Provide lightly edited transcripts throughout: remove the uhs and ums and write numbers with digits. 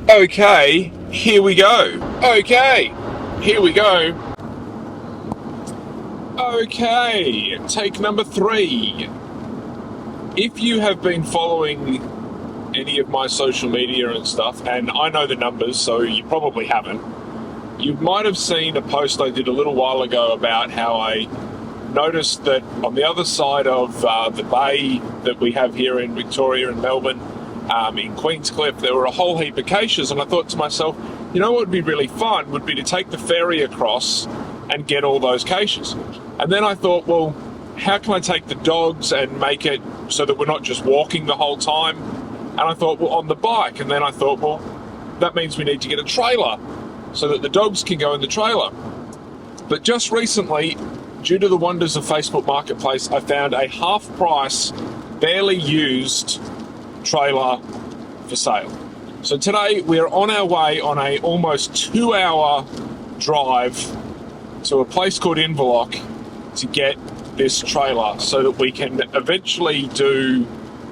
Okay, here we go. Okay, here we go. Okay, take number 3. If you have been following any of my social media and stuff, and I know the numbers, so you probably haven't, you might have seen a post I did a little while ago about how I noticed that on the other side of the bay that we have here in Victoria and Melbourne, in Queenscliff, there were a whole heap of caches, and I thought to myself, you know what would be really fun would be to take the ferry across and get all those caches. And then I thought, well, how can I take the dogs and make it so that we're not just walking the whole time? And I thought, well, on the bike. And then I thought, well, that means we need to get a trailer so that the dogs can go in the trailer. But just recently, due to the wonders of Facebook Marketplace, I found a half-price, barely used trailer for sale. So today we are on our way on a almost 2-hour drive to a place called Inverloch to get this trailer so that we can eventually do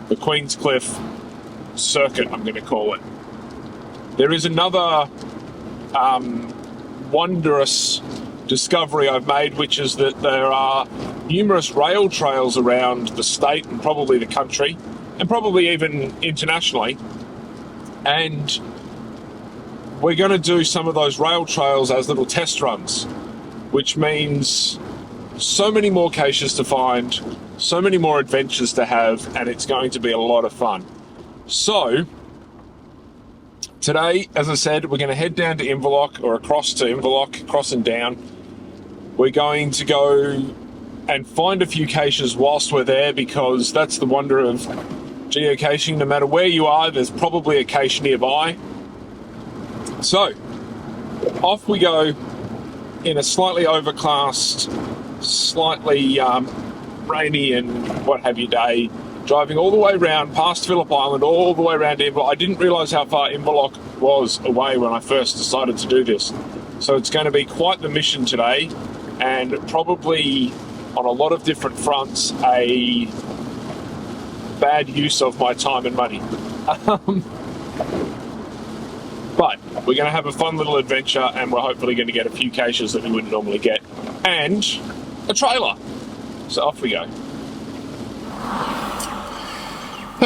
the Queenscliff circuit, I'm going to call it. There is another wondrous discovery I've made, which is that there are numerous rail trails around the state and probably the country, and probably even internationally, and we're going to do some of those rail trails as little test runs, which means so many more caches to find, so many more adventures to have, and it's going to be a lot of fun. So today, as I said, we're going to head down to Inverloch, or across to Inverloch, cross and down. We're going to go and find a few caches whilst we're there, because that's the wonder of geocaching. No matter where you are, there's probably a cache nearby. So off we go in a slightly overcast, slightly rainy and what have you day, driving all the way around past Phillip Island, all the way around to Inverloch. I didn't realise how far Inverloch was away when I first decided to do this. So it's going to be quite the mission today, and probably on a lot of different fronts a bad use of my time and money. But we're going to have a fun little adventure, and we're hopefully going to get a few caches that we wouldn't normally get, and a trailer. So off we go.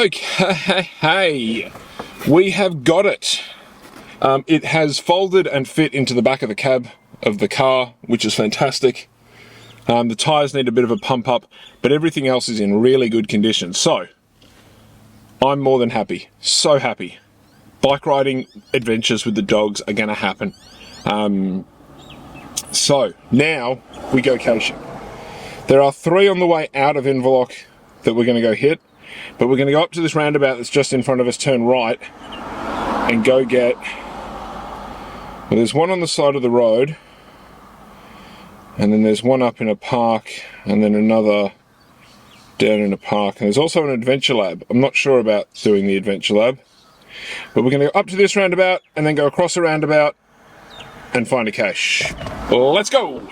Okay, hey, we have got it. It has folded and fit into the back of the cab of the car, which is fantastic. The tyres need a bit of a pump up, but everything else is in really good condition. So I'm more than happy, so happy. Bike riding adventures with the dogs are going to happen. So now we go caching. There are 3 on the way out of Inverloch that we're going to go hit, but we're going to go up to this roundabout that's just in front of us, turn right, and go get... Well, there's one on the side of the road, and then there's one up in a park, and then another down in a park, and there's also an adventure lab. I'm not sure about doing the adventure lab, but we're going to go up to this roundabout and then go across a roundabout and find a cache. Let's go!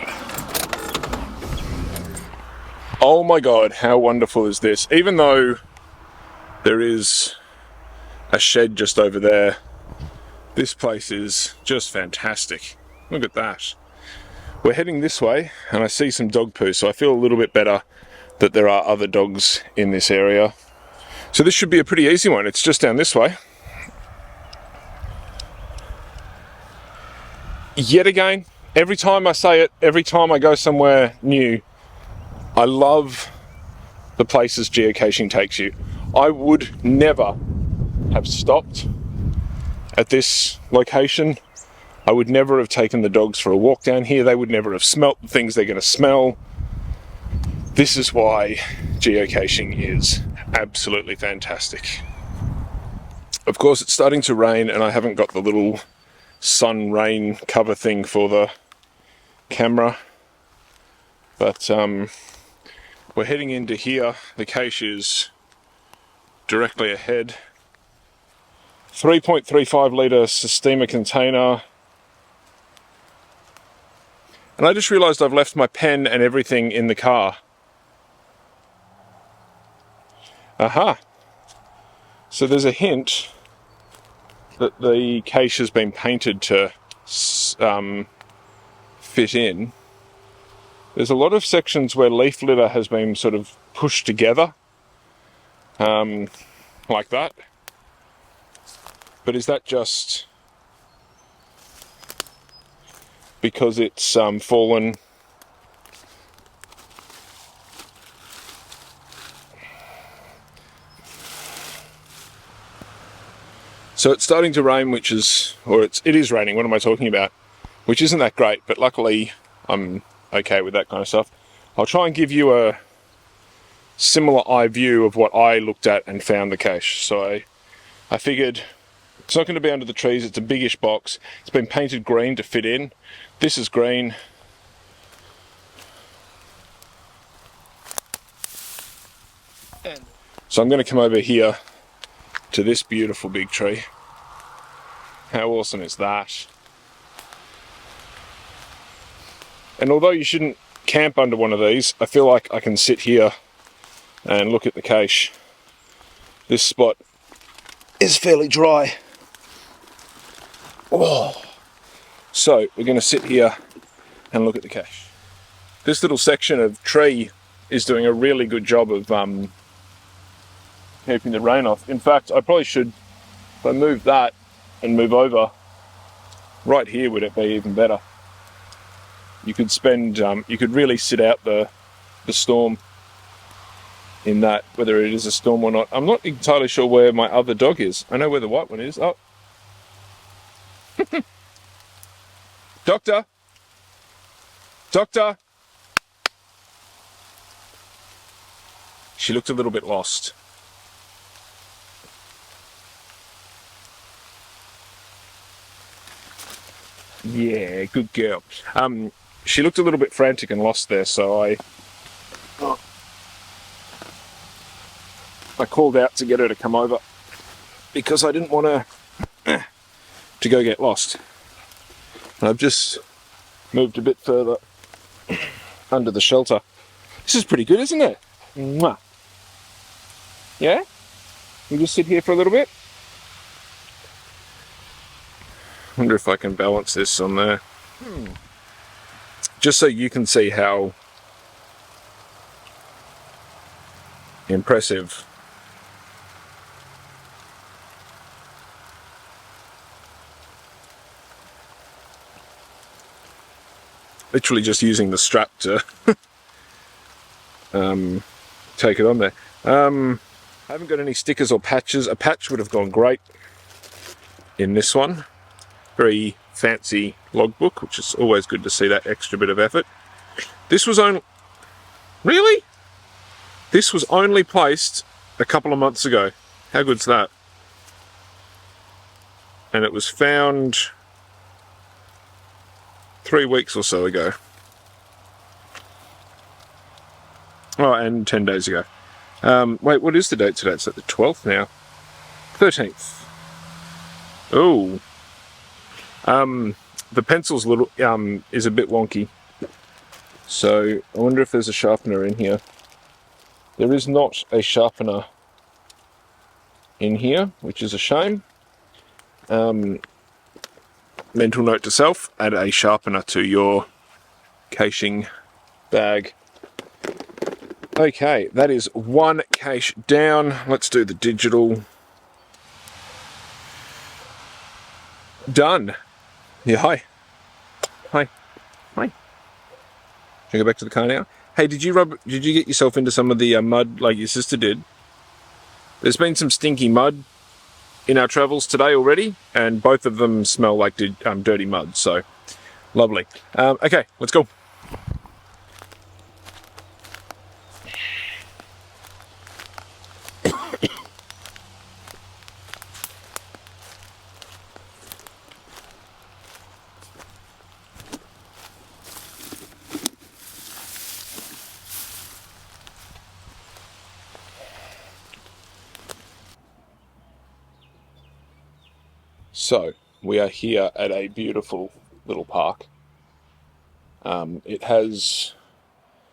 Oh my god, how wonderful is this? Even though there is a shed just over there, this place is just fantastic. Look at that. We're heading this way, and I see some dog poo, so I feel a little bit better that there are other dogs in this area. So this should be a pretty easy one. It's just down this way. Yet again, every time I say it, every time I go somewhere new, I love the places geocaching takes you. I would never have stopped at this location. I would never have taken the dogs for a walk down here. They would never have smelt the things they're going to smell. This is why geocaching is absolutely fantastic. Of course, it's starting to rain, and I haven't got the little sun rain cover thing for the camera, but we're heading into here. The cache is directly ahead. 3.35 litre Sistema container. And I just realised I've left my pen and everything in the car. Aha! So there's a hint that the cache has been painted to fit in. There's a lot of sections where leaf litter has been sort of pushed together, like that. But is that just because it's fallen? So it's starting to rain, it is raining, what am I talking about? Which isn't that great, but luckily I'm okay with that kind of stuff. I'll try and give you a similar eye view of what I looked at and found the cache. So I figured it's not going to be under the trees, it's a biggish box. It's been painted green to fit in. This is green. So I'm going to come over here to this beautiful big tree. How awesome is that? And although you shouldn't camp under one of these, I feel like I can sit here and look at the cache. This spot is fairly dry. Oh. So we're going to sit here and look at the cache. This little section of tree is doing a really good job of keeping the rain off. In fact, I probably should, if I move that and move over, right here would it be even better. You could spend, you could really sit out the storm in that, whether it is a storm or not. I'm not entirely sure where my other dog is. I know where the white one is. Oh. Doctor! Doctor! She looked a little bit lost. Yeah, good girl. She looked a little bit frantic and lost there, so I called out to get her to come over because I didn't want her to go get lost. And I've just moved a bit further under the shelter. This is pretty good, isn't it? Mwah. Yeah? You just sit here for a little bit? Wonder if I can balance this on there. Just so you can see how impressive literally just using the strap to take it on there. I haven't got any stickers or patches. A patch would have gone great in this one. Very fancy logbook, which is always good to see that extra bit of effort. This was only... Really? This was only placed a couple of months ago. How good's that? And it was found 3 weeks or so ago. Oh, and 10 days ago. Wait, what is the date today? It's at the 12th now. 13th. Oh. The pencil's little is a bit wonky, so I wonder if there's a sharpener in here. There is not a sharpener in here, which is a shame. Mental note to self, add a sharpener to your caching bag. Okay, that is one cache down. Let's do the digital. Done. Yeah, hi. Hi. Hi. Should I go back to the car now? Hey, did you get yourself into some of the mud like your sister did? There's been some stinky mud in our travels today already, and both of them smell like dirty mud, so lovely. Okay, let's go. So, we are here at a beautiful little park. It has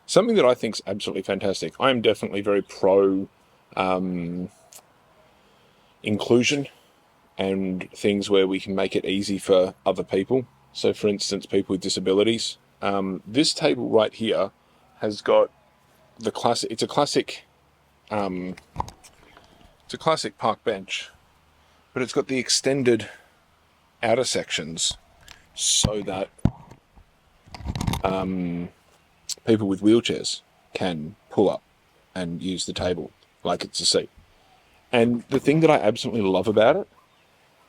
something that I think is absolutely fantastic. I am definitely very pro inclusion and things where we can make it easy for other people. So for instance, people with disabilities. This table right here has got the classic, it's a classic park bench, but it's got the extended outer sections so that people with wheelchairs can pull up and use the table like it's a seat. And the thing that I absolutely love about it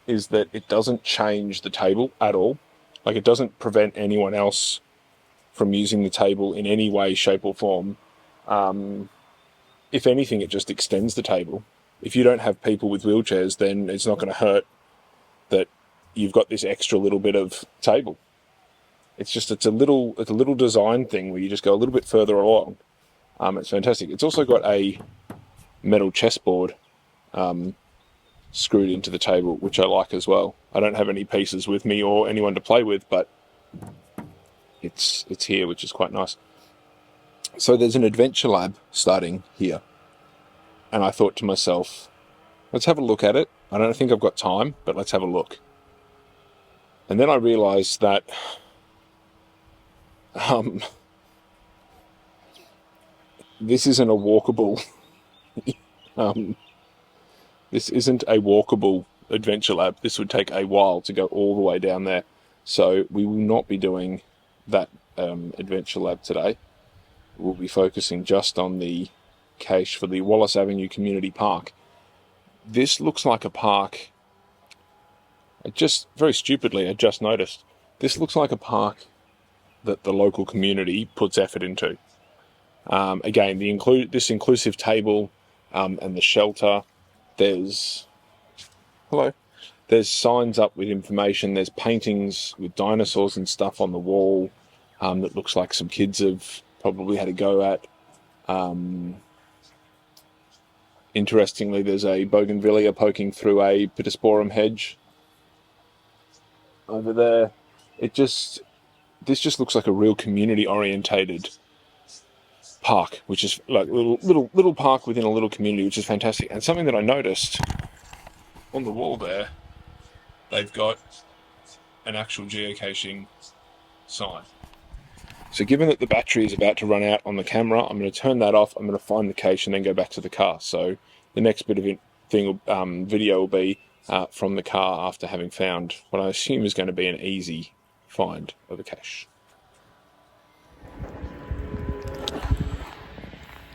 is that it doesn't change the table at all. Like, it doesn't prevent anyone else from using the table in any way, shape or form. If anything, it just extends the table. If you don't have people with wheelchairs, then it's not going to hurt that you've got this extra little bit of table. It's a little design thing where you just go a little bit further along. It's fantastic. It's also got a metal chessboard screwed into the table, which I like as well. I don't have any pieces with me or anyone to play with, but it's here, which is quite nice. So there's an adventure lab starting here, and I thought to myself, let's have a look at it. I don't think I've got time, but let's have a look. And then I realised that this isn't a walkable this isn't a walkable adventure lab. This would take a while to go all the way down there. So we will not be doing that adventure lab today. We'll be focusing just on the cache for the Wallace Avenue Community Park. This looks like a park. Very stupidly, I just noticed. This looks like a park that the local community puts effort into. Again, this inclusive table and the shelter. There's signs up with information. There's paintings with dinosaurs and stuff on the wall that looks like some kids have probably had a go at. Interestingly, there's a bougainvillea poking through a pittosporum hedge over there. This just looks like a real community-orientated park, which is like little park within a little community, which is fantastic. And something that I noticed on the wall there, they've got an actual geocaching sign. So given that the battery is about to run out on the camera, I'm going to turn that off. I'm going to find the cache and then go back to the car. So the next bit of video will be from the car after having found what I assume is going to be an easy find of a cache.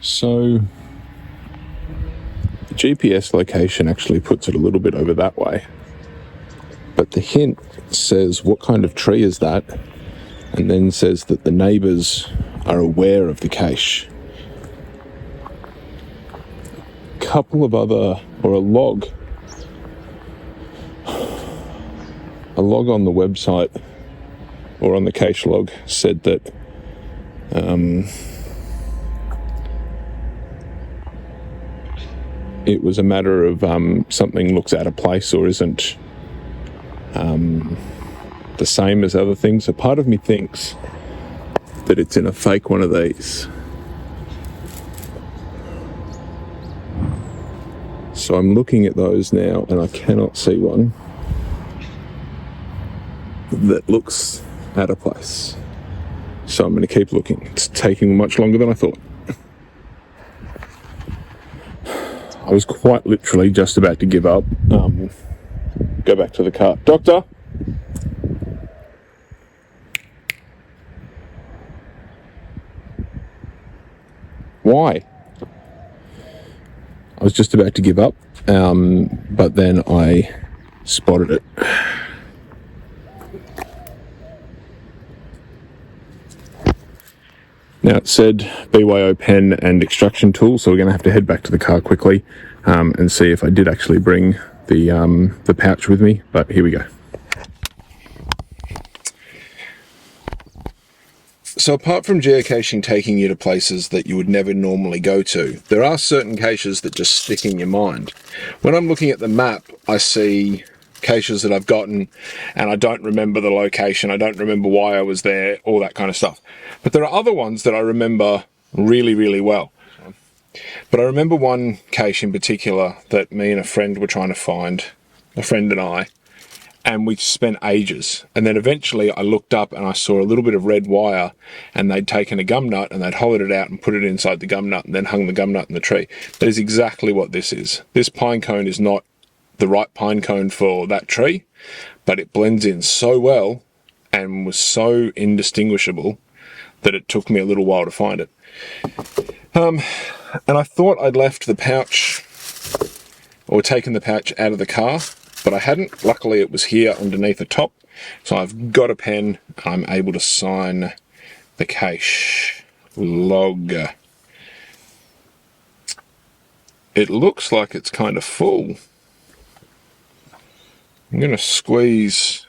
So the GPS location actually puts it a little bit over that way, but the hint says what kind of tree is that, and then says that the neighbours are aware of the cache. A log on the website or on the cache log said that it was a matter of something looks out of place or isn't the same as other things. So part of me thinks that it's in a fake one of these. So I'm looking at those now and I cannot see one that looks out of place. So I'm going to keep looking. It's taking much longer than I thought. I was quite literally just about to give up. Go back to the car. Doctor? Why? I was just about to give up, but then I spotted it. Now it said BYO pen and extraction tool, so we're going to have to head back to the car quickly and see if I did actually bring the pouch with me, but here we go. So apart from geocaching taking you to places that you would never normally go to, there are certain caches that just stick in your mind. When I'm looking at the map, I see caches that I've gotten and I don't remember the location, I don't remember why I was there, all that kind of stuff. But there are other ones that I remember really, really well. But I remember one cache in particular that me and a friend were trying to find a friend and I, and we spent ages. And then eventually I looked up and I saw a little bit of red wire, and they'd taken a gum nut and they'd hollowed it out and put it inside the gum nut and then hung the gum nut in the tree. That is exactly what this is. This pine cone is not the right pine cone for that tree, but it blends in so well and was so indistinguishable that it took me a little while to find it. And I thought I'd left the pouch, or taken the pouch out of the car, but I hadn't. Luckily it was here underneath the top, so I've got a pen. I'm able to sign the cache log. It looks like it's kind of full. I'm going to squeeze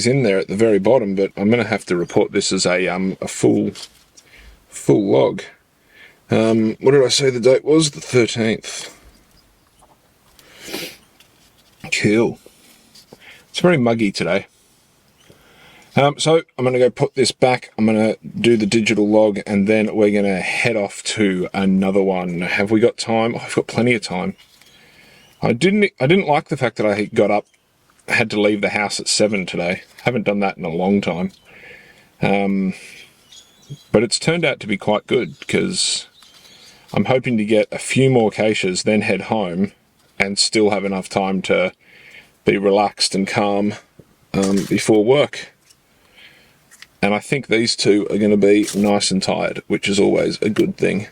in there at the very bottom, but I'm going to have to report this as a full log. What did I say the date was? The 13th. Cool. It's very muggy today. So I'm going to go put this back. I'm going to do the digital log, and then we're going to head off to another one. Have we got time? Oh, I've got plenty of time. I didn't like the fact that I got up, had to leave the house at 7 today. Haven't done that in a long time. But it's turned out to be quite good, because I'm hoping to get a few more caches, then head home and still have enough time to be relaxed and calm before work. And I think these two are going to be nice and tired, which is always a good thing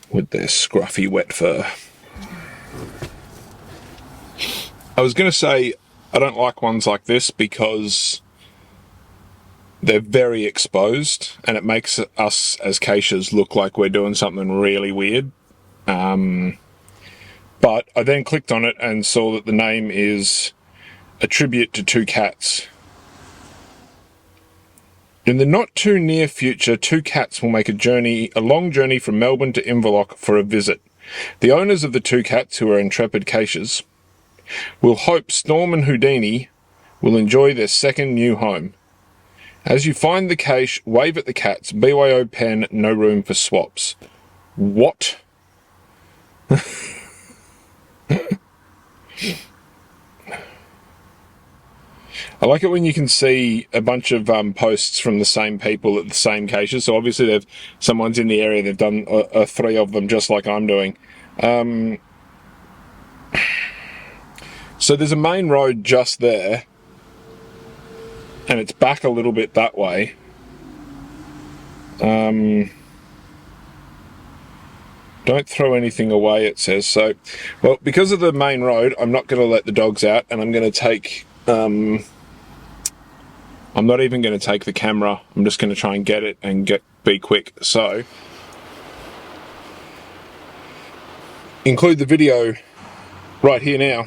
with their scruffy wet fur. I was going to say I don't like ones like this because they're very exposed, and it makes us as caches look like we're doing something really weird. But I then clicked on it and saw that the name is a tribute to two cats. In the not too near future, two cats will make a long journey from Melbourne to Inverloch for a visit. The owners of the two cats, who are intrepid caches, will hope Storm and Houdini will enjoy their second new home. As you find the cache, wave at the cats. BYO pen, no room for swaps. What? I like it when you can see a bunch of posts from the same people at the same caches. So obviously someone's in the area, they've done 3 of them just like I'm doing. So there's a main road just there, and it's back a little bit that way. Don't throw anything away, it says. So, well, because of the main road, I'm not going to let the dogs out, and I'm going to take... I'm not even going to take the camera. I'm just going to try and get it and be quick. So, include the video right here now.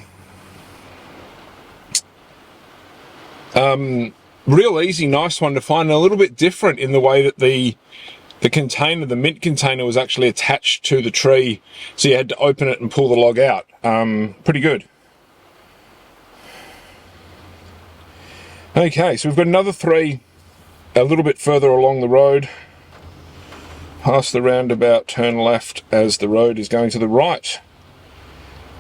Real easy, nice one to find, and a little bit different in the way that the container, the mint container, was actually attached to the tree, so you had to open it and pull the log out. Pretty good. Okay, so we've got another 3 a little bit further along the road. Past the roundabout, turn left as the road is going to the right.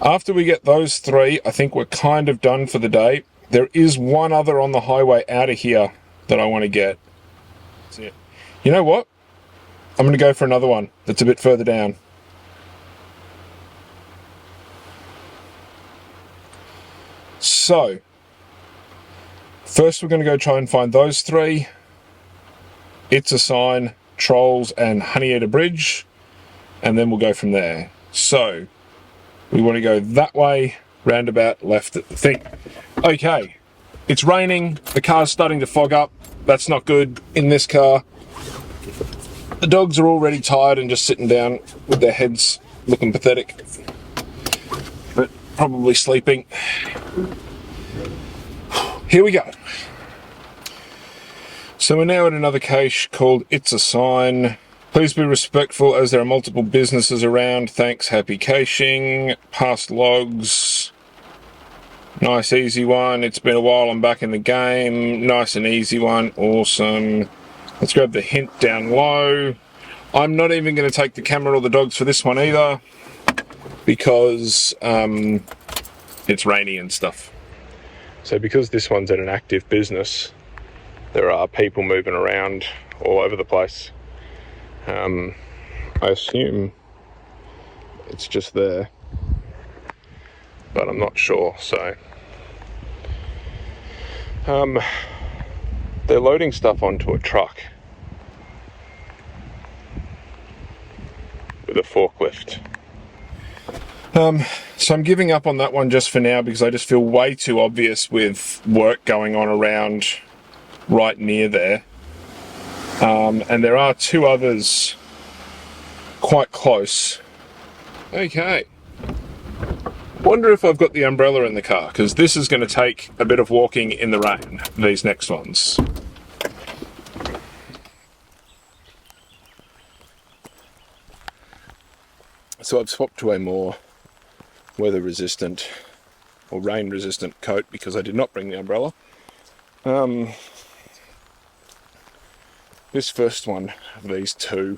After we get those 3, I think we're kind of done for the day. There is one other on the highway out of here that I want to get. That's it. You know what? I'm going to go for another one that's a bit further down. So, first we're going to go try and find those 3. It's a Sign, Trolls and Honeyeater Bridge, and then we'll go from there. So, we want to go that way, roundabout, left at the thing. Okay, it's raining, the car's starting to fog up. That's not good in this car. The dogs are already tired and just sitting down with their heads looking pathetic, but probably sleeping. Here we go. So we're now at another cache called It's a Sign. Please be respectful as there are multiple businesses around. Thanks, happy caching. Past logs. Nice easy one. It's been a while, I'm back in the game. Nice and easy one. Awesome. Let's grab the hint down low. I'm not even going to take the camera or the dogs for this one either. because it's rainy and stuff. So because this one's at an active business, there are people moving around all over the place. I assume it's just there, but I'm not sure. So they're loading stuff onto a truck with a forklift. So I'm giving up on that one just for now because I just feel way too obvious with work going on around right near there. And there are two others quite close. Okay. Wonder if I've got the umbrella in the car, because this is going to take a bit of walking in the rain, these next ones. So I've swapped to a more weather resistant or rain resistant coat because I did not bring the umbrella. This first one of these two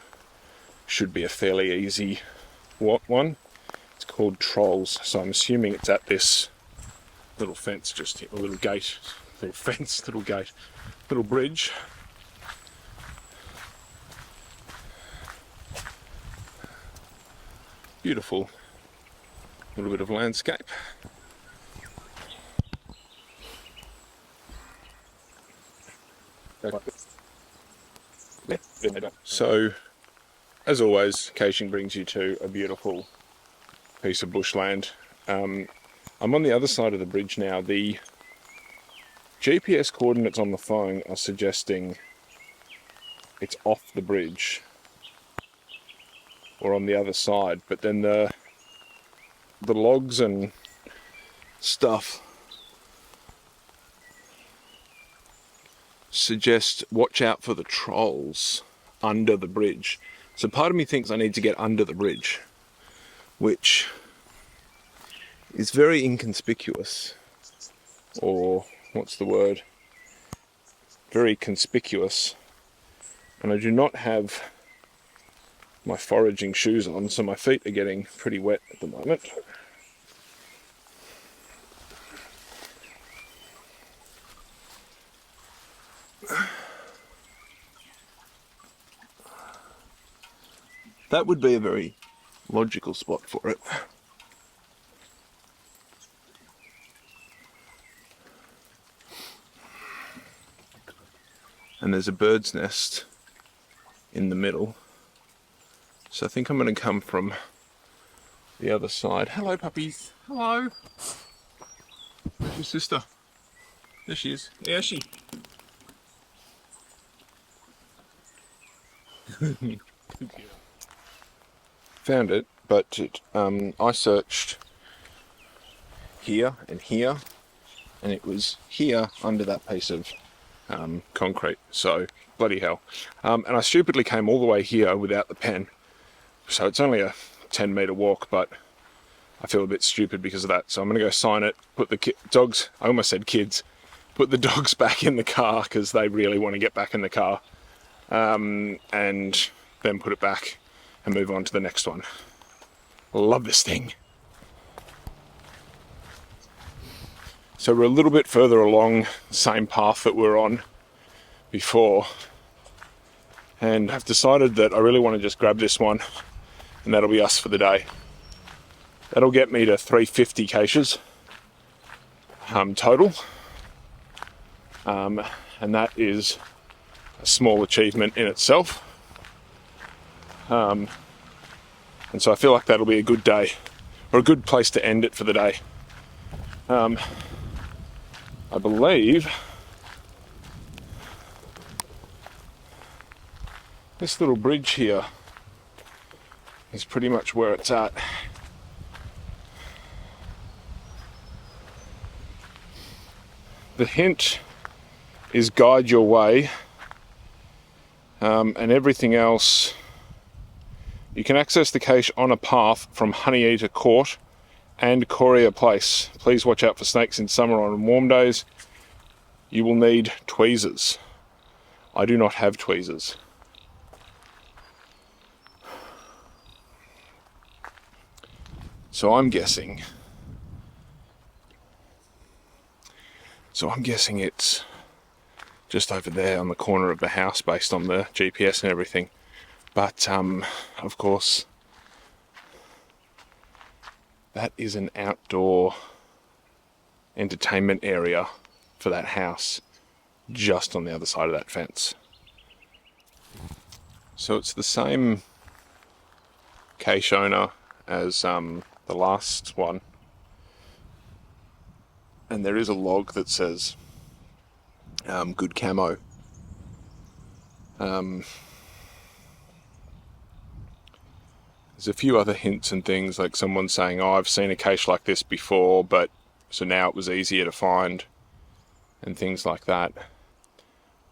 should be a fairly easy one. It's called Trolls, so I'm assuming it's at this little fence just here, a little gate, little fence, little gate, little bridge. Beautiful little bit of landscape. So, as always, caching brings you to a beautiful piece of bushland. I'm on the other side of the bridge now. The GPS coordinates on the phone are suggesting it's off the bridge or on the other side, but then the logs and stuff suggest watch out for the trolls under the bridge. So part of me thinks I need to get under the bridge, which is very inconspicuous, or what's the word? Very conspicuous. And I do not have my foraging shoes on, so my feet are getting pretty wet at the moment. That would be a very logical spot for it. And there's a bird's nest in the middle. So I think I'm going to come from the other side. Hello, puppies. Hello. Where's your sister? There she is. There she. Found it, but I searched here and here, and it was here under that piece of concrete. So bloody hell. And I stupidly came all the way here without the pen. So it's only a 10-meter walk, but I feel a bit stupid because of that. So I'm going to go sign it, put the dogs, I almost said kids, put the dogs back in the car because they really want to get back in the car, and then put it back and move on to the next one. Love this thing. So we're a little bit further along the same path that we're on before, and I've decided that I really want to just grab this one, and that'll be us for the day. That'll get me to 350 caches total, and that is a small achievement in itself. And so I feel like that'll be a good day, or a good place to end it for the day. I believe this little bridge here is pretty much where it's at. The hint is guide your way, and everything else. You can access the cache on a path from Honeyeater Court and Courier Place. Please watch out for snakes in summer or on warm days. You will need tweezers. I do not have tweezers. So I'm guessing it's just over there on the corner of the house based on the GPS and everything. But of course, that is an outdoor entertainment area for that house just on the other side of that fence. So it's the same cache owner as the last one, and there is a log that says good camo. There's a few other hints and things, like someone saying, oh, I've seen a cache like this before, but so now it was easier to find, and things like that.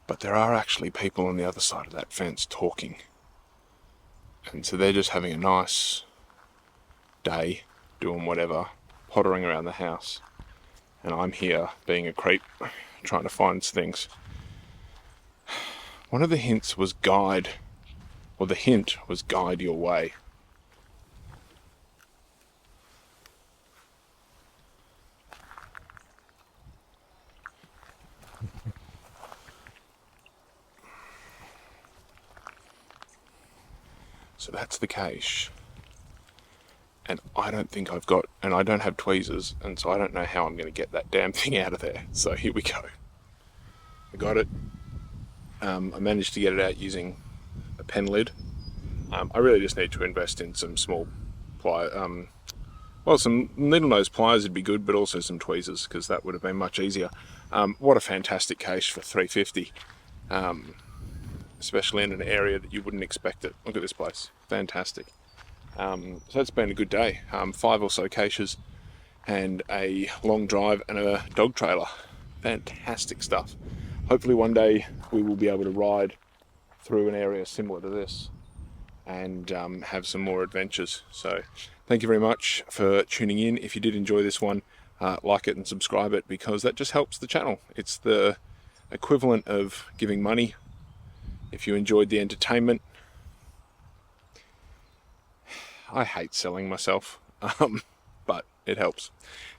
But there are actually people on the other side of that fence talking, and so they're just having a nice day doing whatever, pottering around the house, and I'm here being a creep trying to find things. One of the hints was guide your way. So that's the cache. And I don't have tweezers, and so I don't know how I'm going to get that damn thing out of there. So here we go. I got it. I managed to get it out using a pen lid. I really just need to invest in some small pliers. Some needle nose pliers would be good, but also some tweezers, because that would have been much easier. What a fantastic cache for $3.50, especially in an area that you wouldn't expect it. Look at this place, fantastic. So it's been a good day. 5 or so caches and a long drive and a dog trailer. Fantastic stuff. Hopefully one day we will be able to ride through an area similar to this and have some more adventures. So thank you very much for tuning in. If you did enjoy this one, like it and subscribe it, because that just helps the channel. It's the equivalent of giving money. If you enjoyed the entertainment, I hate selling myself, but it helps.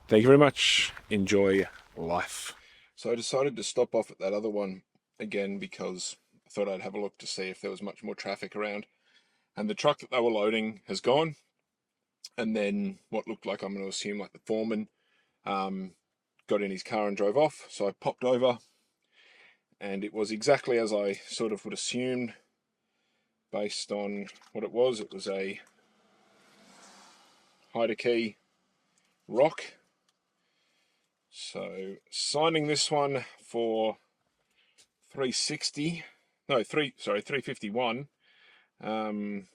Thank you very much. Enjoy life. So I decided to stop off at that other one again because I thought I'd have a look to see if there was much more traffic around. And the truck that they were loading has gone. And then what looked like, I'm going to assume, like the foreman, got in his car and drove off. So I popped over, and it was exactly as I sort of would assume based on what it was. It was a hider key rock. So signing this one for 351. And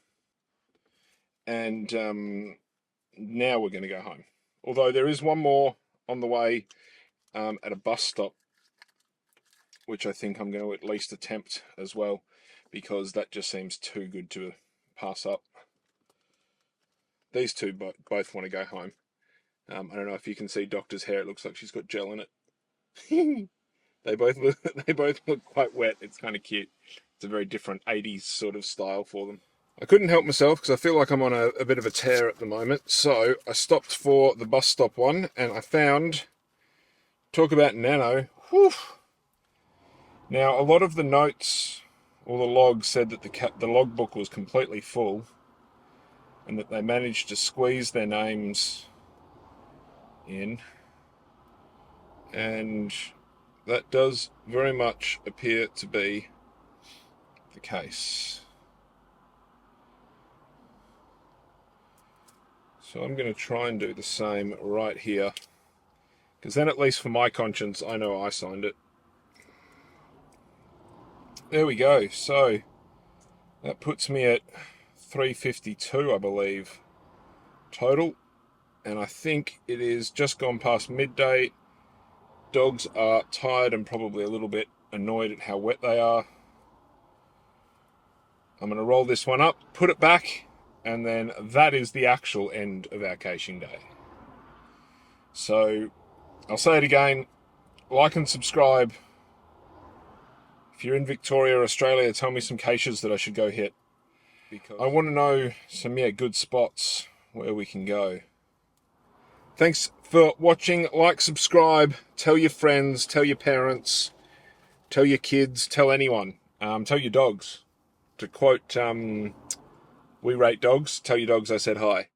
now we're going to go home. Although there is one more on the way at a bus stop, which I think I'm going to at least attempt as well, because that just seems too good to pass up. These two both want to go home. I don't know if you can see Doctor's hair. It looks like she's got gel in it. They both look quite wet. It's kind of cute. It's a very different 80s sort of style for them. I couldn't help myself because I feel like I'm on a bit of a tear at the moment. So I stopped for the bus stop one, and I found, talk about nano. Whew. Now, a lot of the notes or the logs said that the logbook was completely full, and that they managed to squeeze their names in, and that does very much appear to be the case. So I'm going to try and do the same right here, because then at least for my conscience I know I signed it. There we go. So that puts me at 352, I believe, total. And I think it is just gone past midday. Dogs are tired and probably a little bit annoyed at how wet they are. I'm going to roll this one up, put it back, and then that is the actual end of our caching day. So I'll say it again, like and subscribe. If you're in Victoria or Australia, tell me some caches that I should go hit, because I want to know some good spots where we can go. Thanks for watching. Like, subscribe, tell your friends, tell your parents, tell your kids, tell anyone. Tell your dogs. To quote We Rate Dogs, tell your dogs I said hi.